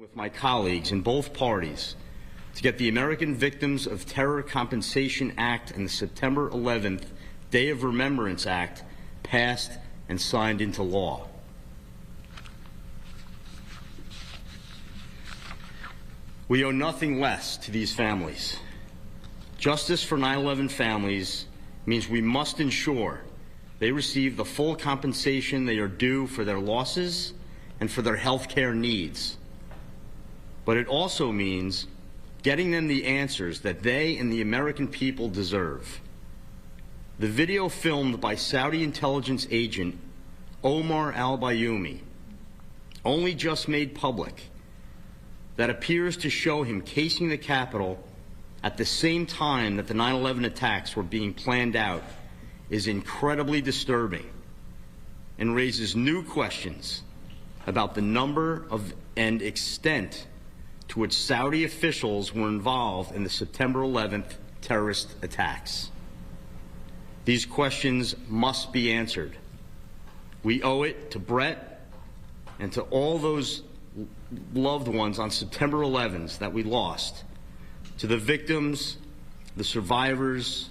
with my colleagues in both parties to get the American Victims of Terror Compensation Act and the September 11th Day of Remembrance Act passed and signed into law. We owe nothing less to these families. Justice for 9/11 families means we must ensure they receive the full compensation they are due for their losses and for their health care needs. But it also means getting them the answers that they and the American people deserve. The video filmed by Saudi intelligence agent Omar al-Bayoumi, only just made public, that appears to show him casing the Capitol at the same time that the 9/11 attacks were being planned out, is incredibly disturbing and raises new questions about the number of and extent to which Saudi officials were involved in the September 11th terrorist attacks. These questions must be answered. We owe it to Brett and to all those loved ones on September 11th that we lost, to the victims, the survivors,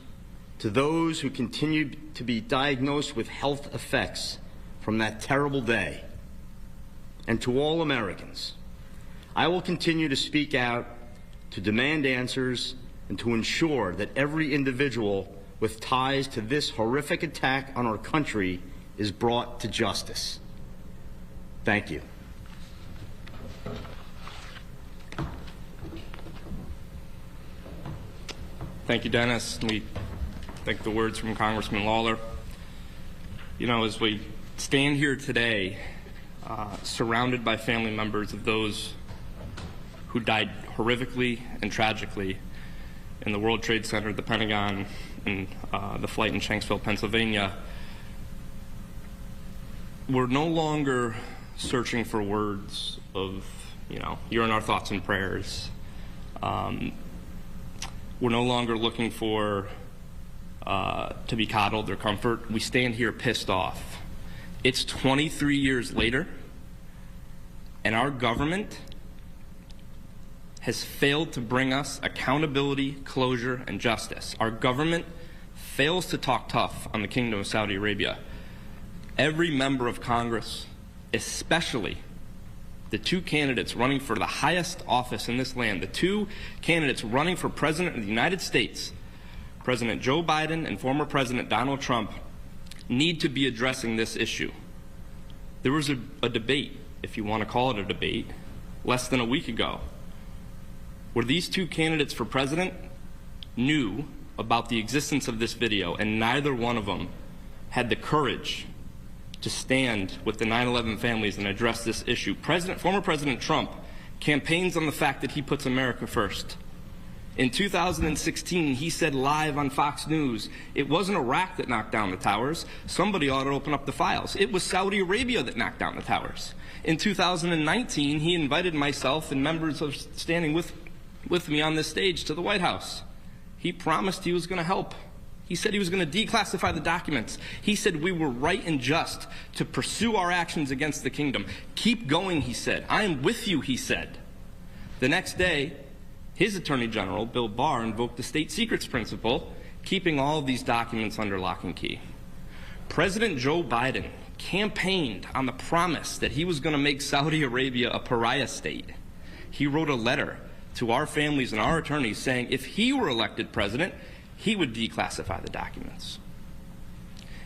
to those who continue to be diagnosed with health effects from that terrible day, and to all Americans. I will continue to speak out, to demand answers, and to ensure that every individual with ties to this horrific attack on our country is brought to justice. Thank you. Thank you, Dennis. We thank the words from Congressman Lawler. You know, as we stand here today, surrounded by family members of those who died horrifically and tragically in the World Trade Center, the Pentagon, and the flight in Shanksville, Pennsylvania, we're no longer searching for words of, you're in our thoughts and prayers. We're no longer looking for to be coddled or comfort. We stand here pissed off. It's 23 years later, and our government has failed to bring us accountability, closure, and justice. Our government fails to talk tough on the Kingdom of Saudi Arabia. Every member of Congress, especially the two candidates running for the highest office in this land, the two candidates running for President of the United States, President Joe Biden and former President Donald Trump, need to be addressing this issue. There was a debate, if you want to call it a debate, less than a week ago, where these two candidates for president knew about the existence of this video, and neither one of them had the courage to stand with the 9/11 families and address this issue. Former President Trump campaigns on the fact that he puts America first. In 2016, he said live on Fox News, it wasn't Iraq that knocked down the towers. Somebody ought to open up the files. It was Saudi Arabia that knocked down the towers. In 2019, he invited myself and members of standing with me on this stage to the White House. He promised he was going to help. He said he was going to declassify the documents. He said we were right and just to pursue our actions against the kingdom. Keep going, he said. I am with you, he said. The next day, his Attorney General, Bill Barr, invoked the state secrets principle, keeping all of these documents under lock and key. President Joe Biden campaigned on the promise that he was going to make Saudi Arabia a pariah state. He wrote a letter to our families and our attorneys saying if he were elected president, he would declassify the documents.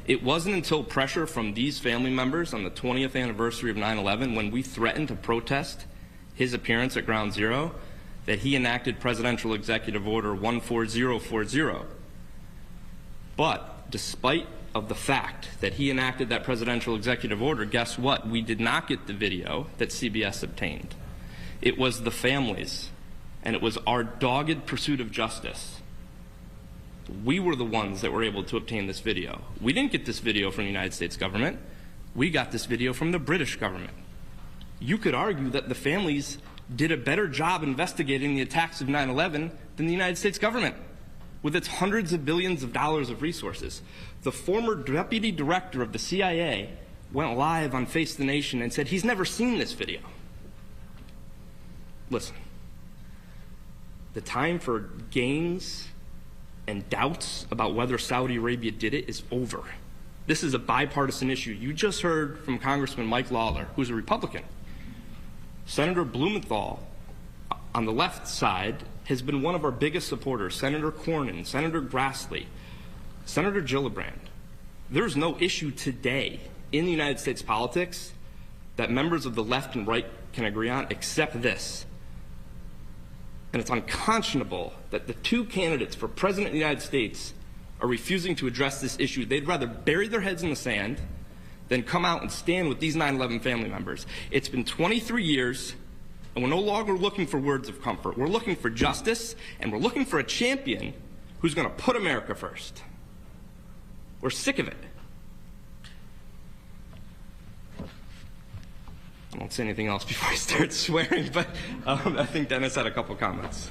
It wasn't until pressure from these family members on the 20th anniversary of 9/11, when we threatened to protest his appearance at Ground Zero, that he enacted Presidential Executive Order 14040. But despite of the fact that he enacted that Presidential Executive Order, guess what? We did not get the video that CBS obtained. It was the families, and it was our dogged pursuit of justice. We were the ones that were able to obtain this video. We didn't get this video from the United States government. We got this video from the British government. You could argue that the families did a better job investigating the attacks of 9/11 than the United States government, with its hundreds of billions of dollars of resources. The former deputy director of the CIA went live on Face the Nation and said he's never seen this video. listen, the time for games and doubts about whether Saudi Arabia did it is over. This is a bipartisan issue. You just heard from Congressman Mike Lawler, who's a Republican. Senator Blumenthal, on the left side, has been one of our biggest supporters. Senator Cornyn, Senator Grassley, Senator Gillibrand. There's no issue today in the United States politics that members of the left and right can agree on except this. And it's unconscionable that the two candidates for President of the United States are refusing to address this issue. They'd rather bury their heads in the sand than come out and stand with these 9/11 family members. It's been 23 years, and we're no longer looking for words of comfort. We're looking for justice, and we're looking for a champion who's going to put America first. We're sick of it. I won't say anything else before I start swearing, but I think Dennis had a couple comments.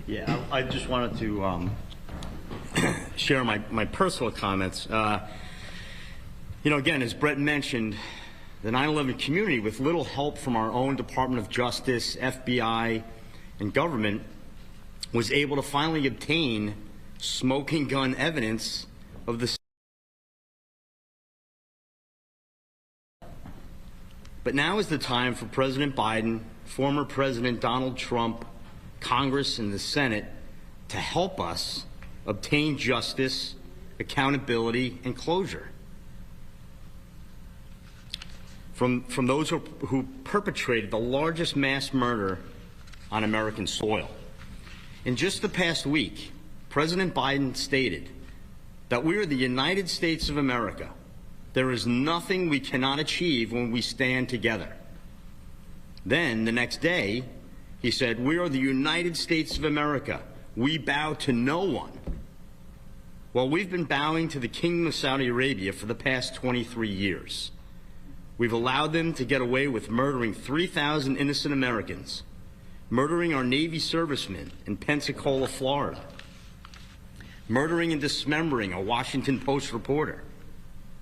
Yeah, I just wanted to share my personal comments. You know, again, as Brett mentioned, the 9/11 community, with little help from our own Department of Justice, FBI, and government, was able to finally obtain smoking gun evidence of the. But now is the time for President Biden, former President Donald Trump, Congress, and the Senate to help us obtain justice, accountability, and closure from those who perpetrated the largest mass murder on American soil. In just the past week, President Biden stated that we are the United States of America. There is nothing we cannot achieve when we stand together. Then, the next day, he said, we are the United States of America. We bow to no one. Well, we've been bowing to the Kingdom of Saudi Arabia for the past 23 years. We've allowed them to get away with murdering 3,000 innocent Americans, murdering our Navy servicemen in Pensacola, Florida, murdering and dismembering a Washington Post reporter,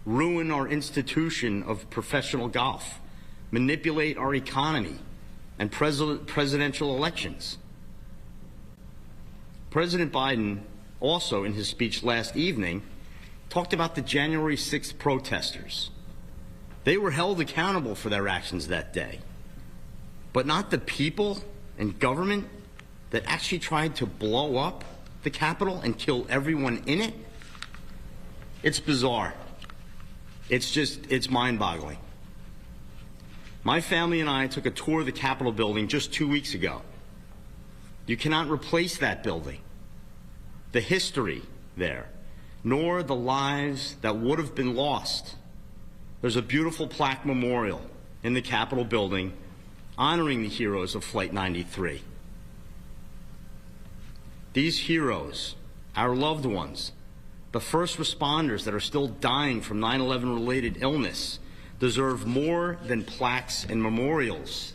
ruin our institution of professional golf, manipulate our economy and presidential elections. President Biden also, in his speech last evening, talked about the January 6th protesters. They were held accountable for their actions that day, but not the people and government that actually tried to blow up the Capitol and kill everyone in it. It's bizarre. It's mind-boggling. My family and I took a tour of the Capitol building just 2 weeks ago. You cannot replace that building, the history there, nor the lives that would have been lost. There's a beautiful plaque memorial in the Capitol building honoring the heroes of Flight 93. These heroes, our loved ones, the first responders that are still dying from 9/11 related illness, deserve more than plaques and memorials.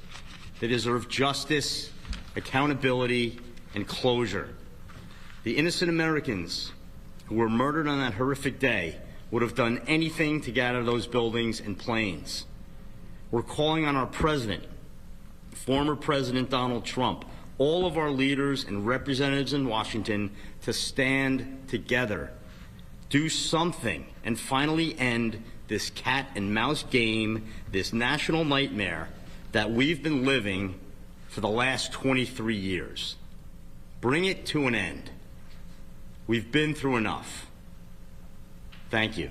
They deserve justice, accountability, and closure. The innocent Americans who were murdered on that horrific day would have done anything to get out of those buildings and planes. We're calling on our president, former President Donald Trump, all of our leaders and representatives in Washington to stand together, do something, and finally end this cat and mouse game, this national nightmare that we've been living for the last 23 years. Bring it to an end. We've been through enough. Thank you.